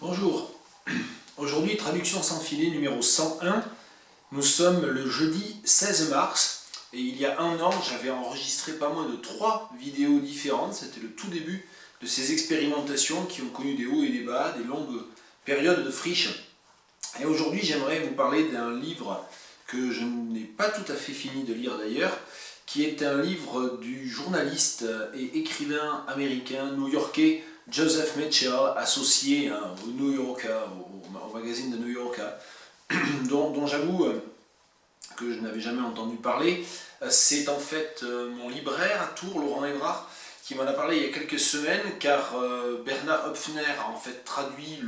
Bonjour, aujourd'hui traduction sans filet numéro 101, nous sommes le jeudi 16 mars et il y a un an j'avais enregistré pas moins de 3 vidéos différentes, c'était le tout début de ces expérimentations qui ont connu des hauts et des bas, des longues périodes de friche. Et aujourd'hui j'aimerais vous parler d'un livre que je n'ai pas tout à fait fini de lire d'ailleurs, qui est un livre du journaliste et écrivain américain new-yorkais Joseph Mitchell, associé au New Yorker, au magazine de New Yorker, dont j'avoue que je n'avais jamais entendu parler. C'est en fait mon libraire à Tours, Laurent Evrard, qui m'en a parlé il y a quelques semaines, car Bernard Höpfner a en fait traduit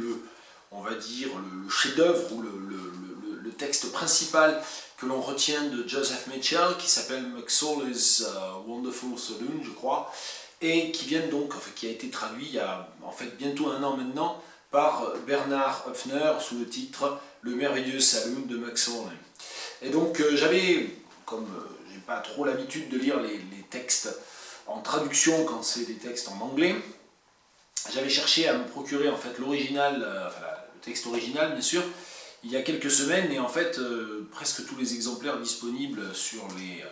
on va dire, le chef-d'œuvre ou le texte principal que l'on retient de Joseph Mitchell, qui s'appelle McSorley's Wonderful Saloon, je crois, et qui a été traduit il y a en fait bientôt un an maintenant par Bernard Höpfner sous le titre Le merveilleux saloon de McSorley. Et donc comme j'ai pas trop l'habitude de lire les textes en traduction quand c'est des textes en anglais, j'avais cherché à me procurer en fait l'original, le texte original bien sûr, il y a quelques semaines, et en fait presque tous les exemplaires disponibles sur les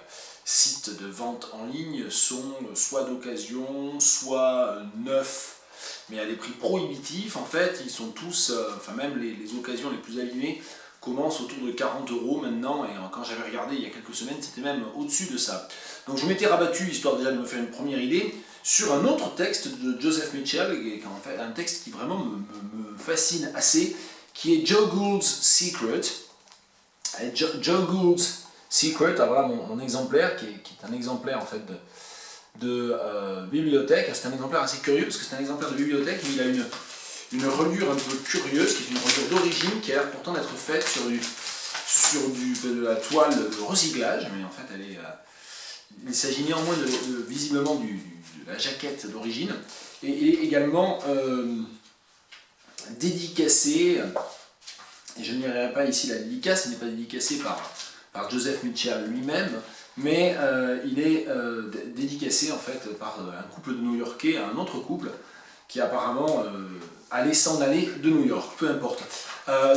sites de vente en ligne sont soit d'occasion, soit neufs, mais à des prix prohibitifs. En fait, ils sont tous, même les occasions les plus abîmées commencent autour de 40 € maintenant, et quand j'avais regardé il y a quelques semaines, c'était même au-dessus de ça. Donc je m'étais rabattu, histoire déjà de me faire une première idée, sur un autre texte de Joseph Mitchell, qui est en fait un texte qui vraiment me fascine assez, qui est Joe Gould's Secret. Et Joe Gould's Secret, voilà mon exemplaire, qui est un exemplaire en fait de bibliothèque. C'est un exemplaire assez curieux, parce que c'est un exemplaire de bibliothèque, mais il a une reliure un peu curieuse, qui est une reliure d'origine, qui a l'air pourtant d'être faite de la toile de recyclage, mais en fait il s'agit néanmoins visiblement de la jaquette d'origine, et il est également dédicacé, et je ne lirai pas ici la dédicace, il n'est pas dédicacé par Joseph Mitchell lui-même, mais il est dédicacé en fait par un couple de New-Yorkais à un autre couple qui apparemment allait s'en aller de New York, peu importe.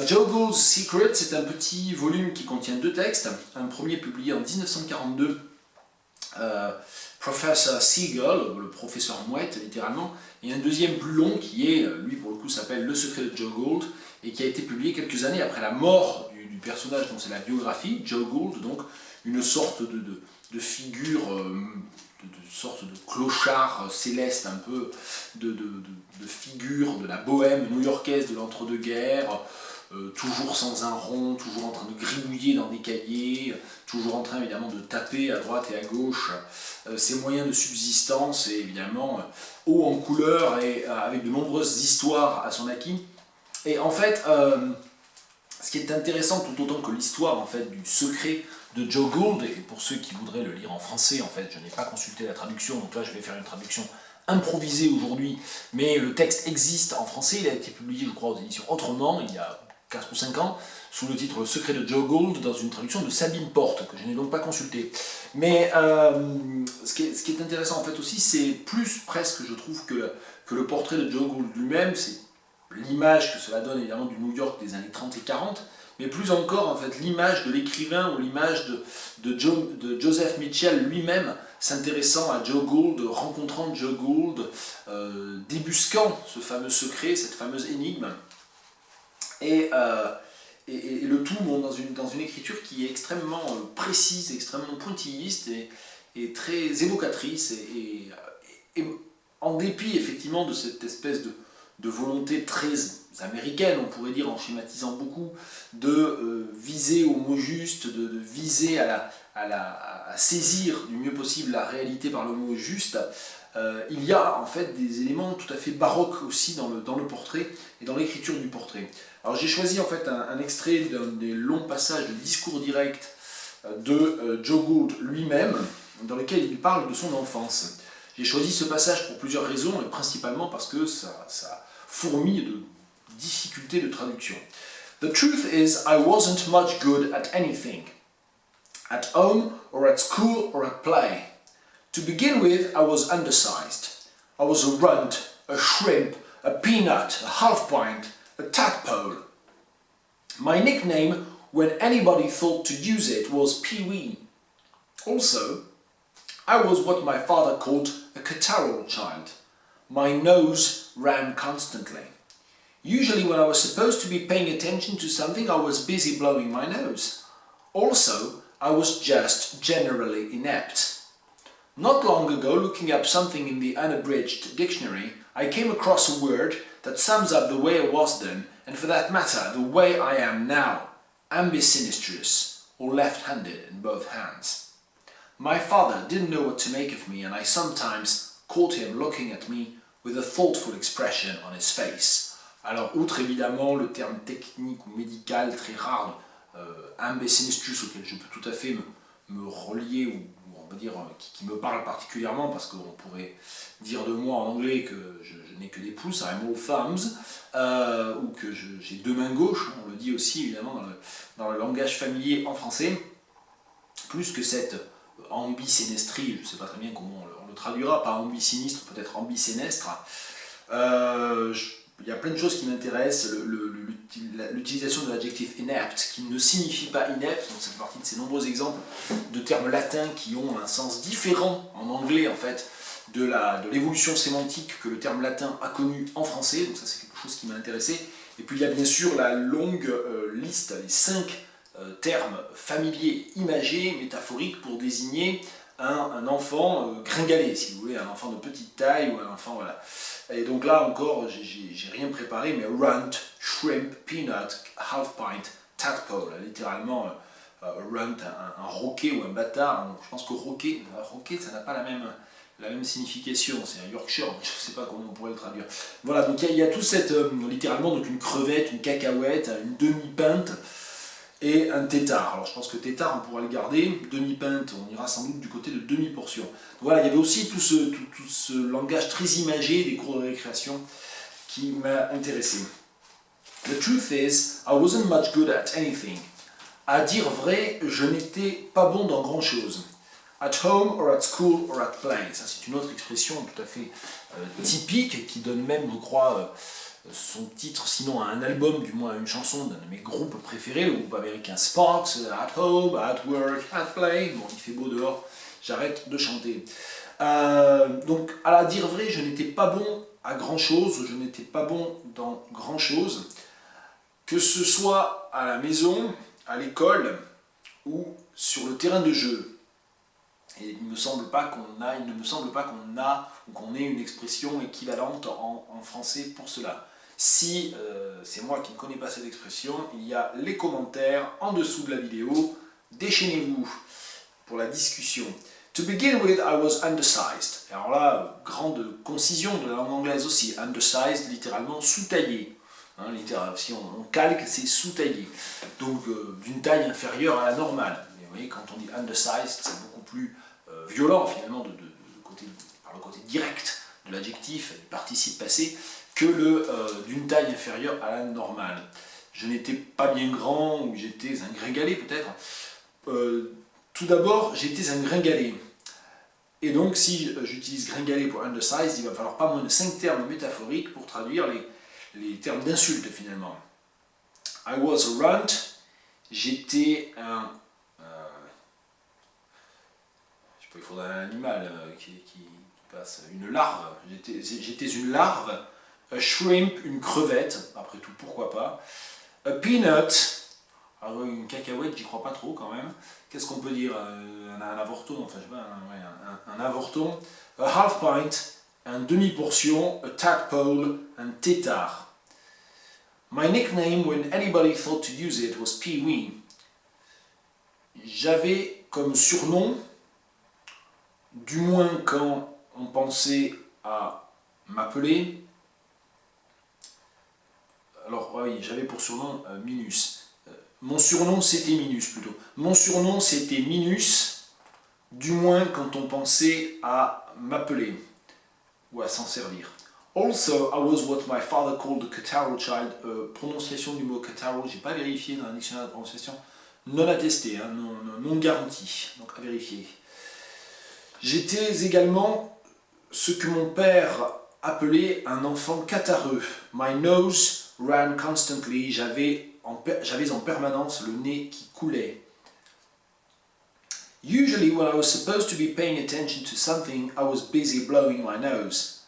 Joe Gould's Secret, c'est un petit volume qui contient 2 textes, un premier publié en 1942, Professor Seagull, le professeur mouette littéralement, et un deuxième plus long qui est, lui pour le coup s'appelle Le secret de Joe Gould, et qui a été publié quelques années après la mort du personnage dont c'est la biographie, Joe Gould, donc une sorte de figure, de sorte de clochard céleste, un peu de figure de la bohème new-yorkaise de l'entre-deux-guerres, toujours sans un rond, toujours en train de gribouiller dans des cahiers, toujours en train évidemment de taper à droite et à gauche ses moyens de subsistance, et évidemment haut en couleur et avec de nombreuses histoires à son acquis. Et en fait, ce qui est intéressant tout autant que l'histoire en fait du secret de Joe Gould, et pour ceux qui voudraient le lire en français, en fait, je n'ai pas consulté la traduction, donc là je vais faire une traduction improvisée aujourd'hui, mais le texte existe en français, il a été publié je crois aux éditions Autrement, il y a 4 ou 5 ans, sous le titre Le secret de Joe Gould, dans une traduction de Sabine Porte, que je n'ai donc pas consultée. Mais ce qui est intéressant en fait aussi, c'est plus presque, je trouve, que le portrait de Joe Gould lui-même, c'est l'image que cela donne évidemment du New York des années 30 et 40, mais plus encore en fait l'image de l'écrivain ou l'image de Joseph Mitchell lui-même s'intéressant à Joe Gould, rencontrant Joe Gould, débusquant ce fameux secret, cette fameuse énigme, et le tout dans une écriture qui est extrêmement précise, extrêmement pointilliste et très évocatrice, et en dépit effectivement de cette espèce de volonté très américaine, on pourrait dire en schématisant beaucoup, de viser au mot juste, de viser à saisir du mieux possible la réalité par le mot juste, il y a en fait des éléments tout à fait baroques aussi dans le portrait et dans l'écriture du portrait. Alors j'ai choisi en fait un extrait d'un des longs passages de discours direct de Joe Gould lui-même, dans lequel il parle de son enfance. J'ai choisi ce passage pour plusieurs raisons, et principalement parce que ça fourmille de difficultés de traduction. The truth is, I wasn't much good at anything, at home or at school or at play. To begin with, I was undersized. I was a runt, a shrimp, a peanut, a half pint, a tadpole. My nickname when anybody thought to use it was Pee-wee. Also, I was what my father called a catarrhal child. My nose ran constantly. Usually when I was supposed to be paying attention to something, I was busy blowing my nose. Also, I was just generally inept. Not long ago, looking up something in the unabridged dictionary, I came across a word that sums up the way I was then, and for that matter, the way I am now, ambisinistrous, or left-handed in both hands. My father didn't know what to make of me, and I sometimes caught him looking at me with a thoughtful expression on his face. Alors, outre évidemment le terme technique ou médical très rare, ambisinistrus, auquel je peux tout à fait me relier, ou on va dire qui me parle particulièrement, parce qu'on pourrait dire de moi en anglais que je n'ai que des pouces, I'm all thumbs, ou que j'ai deux mains gauches, on le dit aussi évidemment dans le langage familier en français, plus que cette ambisénestrie, je ne sais pas très bien comment on le traduira, pas ambisinistre, peut-être ambisénestre. Il y a plein de choses qui m'intéressent, l'utilisation de l'adjectif inept, qui ne signifie pas inepte, donc ça fait partie de ces nombreux exemples de termes latins qui ont un sens différent en anglais en fait de l'évolution sémantique que le terme latin a connu en français, donc ça c'est quelque chose qui m'a intéressé. Et puis il y a bien sûr la longue liste, les 5 termes familiers imagés, métaphoriques, pour désigner un enfant gringalé, si vous voulez, un enfant de petite taille ou un enfant, voilà. Et donc là encore, j'ai rien préparé, mais runt, shrimp, peanut, half pint, tadpole, littéralement runt, un roquet ou un bâtard. Donc je pense que roquet, ça n'a pas la même signification, c'est un Yorkshire, je ne sais pas comment on pourrait le traduire. Voilà, donc il y a tout cette, littéralement, donc une crevette, une cacahuète, une demi-pinte, et un tétard. Alors je pense que tétard on pourra le garder, demi-pinte on ira sans doute du côté de demi-portion. Donc voilà, il y avait aussi tout ce langage très imagé des cours de récréation qui m'a intéressé. The truth is, I wasn't much good at anything. À dire vrai, je n'étais pas bon dans grand chose. At home or at school or at play. Ça c'est une autre expression tout à fait typique qui donne même, je crois, son titre, sinon à un album, du moins à une chanson d'un de mes groupes préférés, le groupe américain Sparks, At Home, At Work, At Play. Bon, il fait beau dehors, j'arrête de chanter. Donc, à la dire vrai, je n'étais pas bon à grand chose, je n'étais pas bon dans grand chose, que ce soit à la maison, à l'école ou sur le terrain de jeu. Et il ne me semble pas qu'on a ou qu'on ait une expression équivalente en français pour cela. Si c'est moi qui ne connais pas cette expression, il y a les commentaires en dessous de la vidéo. Déchaînez-vous pour la discussion. To begin with, I was undersized. Alors là, grande concision de la langue anglaise aussi. Undersized, littéralement sous-taillé. Hein, si on calque, c'est sous-taillé. Donc d'une taille inférieure à la normale. Mais vous voyez, quand on dit undersized, c'est beaucoup plus violent finalement par le côté direct de l'adjectif, du participe passé, que d'une taille inférieure à la normale. Je n'étais pas bien grand, ou j'étais un gringalet peut-être. Tout d'abord, j'étais un gringalet. Et donc, si j'utilise gringalet pour undersized, il va falloir pas moins de 5 termes métaphoriques pour traduire les termes d'insulte finalement. I was a runt, j'étais un... je sais pas, il faudrait un animal qui passe, une larve, j'étais une larve. A shrimp, une crevette, après tout, pourquoi pas. A peanut, alors une cacahuète, j'y crois pas trop quand même. Qu'est-ce qu'on peut dire, un avorton, enfin je sais pas, un avorton. A half pint, un demi-portion. A tadpole, un tétard. My nickname when anybody thought to use it was Pee-wee. J'avais comme surnom, du moins quand on pensait à m'appeler, alors oui, j'avais pour surnom Minus. Mon surnom c'était Minus plutôt. Mon surnom c'était Minus, du moins quand on pensait à m'appeler ou à s'en servir. Also, I was what my father called a catarrhal child. Prononciation du mot catarrhal, j'ai pas vérifié dans un dictionnaire de prononciation. Non attesté, hein, non garanti, donc à vérifier. J'étais également ce que mon père appelait un enfant catarreux. My nose ran constantly. J'avais en permanence le nez qui coulait. Usually when I was supposed to be paying attention to something, I was busy blowing my nose.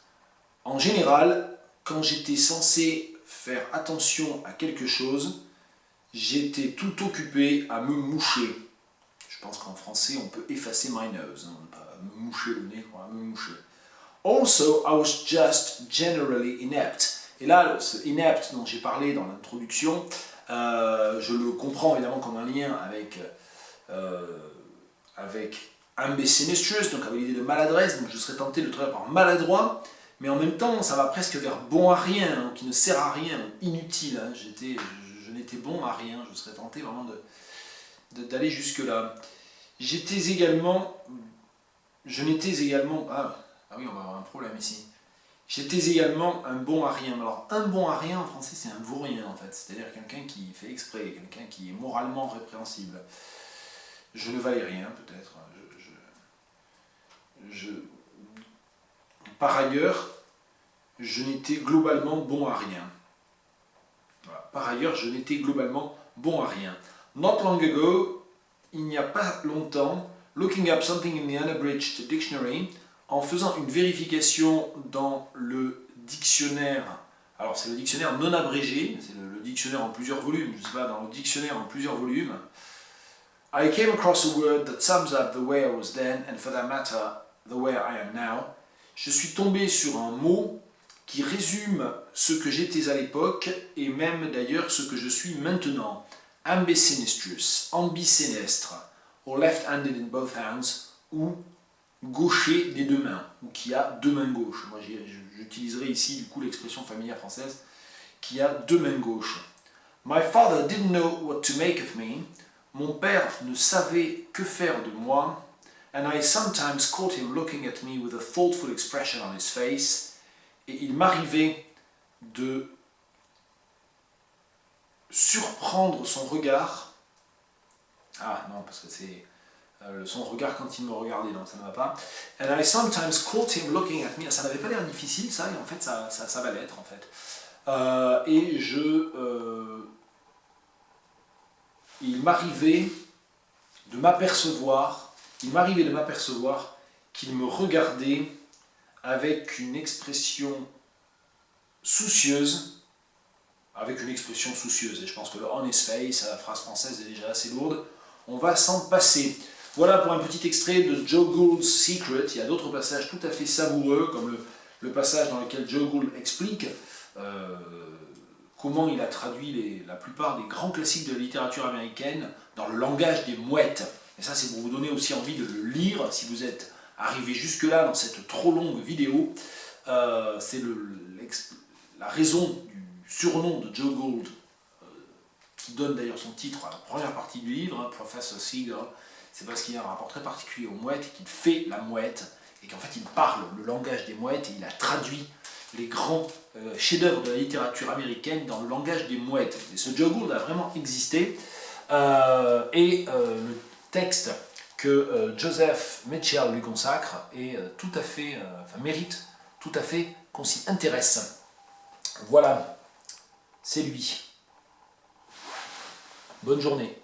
En général, quand j'étais censé faire attention à quelque chose, j'étais tout occupé à me moucher. Je pense qu'en français, on peut effacer my nose, hein, pas me moucher le nez, quoi, me moucher. Also, I was just generally inept. Et là, ce inept dont j'ai parlé dans l'introduction, je le comprends évidemment comme un lien avec ambitionistrous, donc avec l'idée de maladresse, donc je serais tenté de traduire par maladroit, mais en même temps, ça va presque vers bon à rien, hein, qui ne sert à rien, inutile. Hein, je n'étais bon à rien, je serais tenté vraiment d'aller jusque-là. Je n'étais également... Ah oui, on va avoir un problème ici. J'étais également un bon à rien. Alors, un bon à rien en français, c'est un vaurien en fait. C'est-à-dire quelqu'un qui fait exprès, quelqu'un qui est moralement répréhensible. Je ne valais rien, peut-être. Par ailleurs, je n'étais globalement bon à rien. Voilà. Par ailleurs, je n'étais globalement bon à rien. Not long ago, il n'y a pas longtemps, looking up something in the unabridged dictionary, en faisant une vérification dans le dictionnaire, alors c'est le dictionnaire non abrégé, c'est le dictionnaire en plusieurs volumes, je ne sais pas, dans le dictionnaire en plusieurs volumes, I came across a word that sums up the way I was then, and for that matter, the way I am now. Je suis tombé sur un mot qui résume ce que j'étais à l'époque, et même d'ailleurs ce que je suis maintenant. Ambisinistrous, ambicénestre, or left-handed in both hands, ou gaucher des deux mains, ou qui a deux mains gauches. Moi j'utiliserai ici du coup l'expression familière française, qui a deux mains gauches. My father didn't know what to make of me. Mon père ne savait que faire de moi, and I sometimes caught him looking at me with a thoughtful expression on his face, et il m'arrivait de surprendre son regard. Ah non, parce que c'est son regard quand il me regardait, donc ça ne va pas. And I sometimes caught him looking at me. Ça n'avait pas l'air difficile, ça, et en fait, ça va l'être, en fait. Il m'arrivait de m'apercevoir qu'il me regardait avec une expression soucieuse, et je pense que le on his face, la phrase française est déjà assez lourde, on va s'en passer. Voilà pour un petit extrait de Joe Gould's Secret. Il y a d'autres passages tout à fait savoureux, comme le passage dans lequel Joe Gould explique comment il a traduit la plupart des grands classiques de la littérature américaine dans le langage des mouettes. Et ça, c'est pour vous donner aussi envie de le lire, si vous êtes arrivé jusque-là dans cette trop longue vidéo. C'est la raison du surnom de Joe Gould, qui donne d'ailleurs son titre à la première partie du livre, hein, Professor Seagull. C'est parce qu'il y a un rapport très particulier aux mouettes et qu'il fait la mouette, et qu'en fait il parle le langage des mouettes et il a traduit les grands chefs-d'œuvre de la littérature américaine dans le langage des mouettes. Et ce Joe Gould a vraiment existé, le texte que Joseph Mitchell lui consacre est tout à fait, mérite tout à fait qu'on s'y intéresse. Voilà, c'est lui. Bonne journée.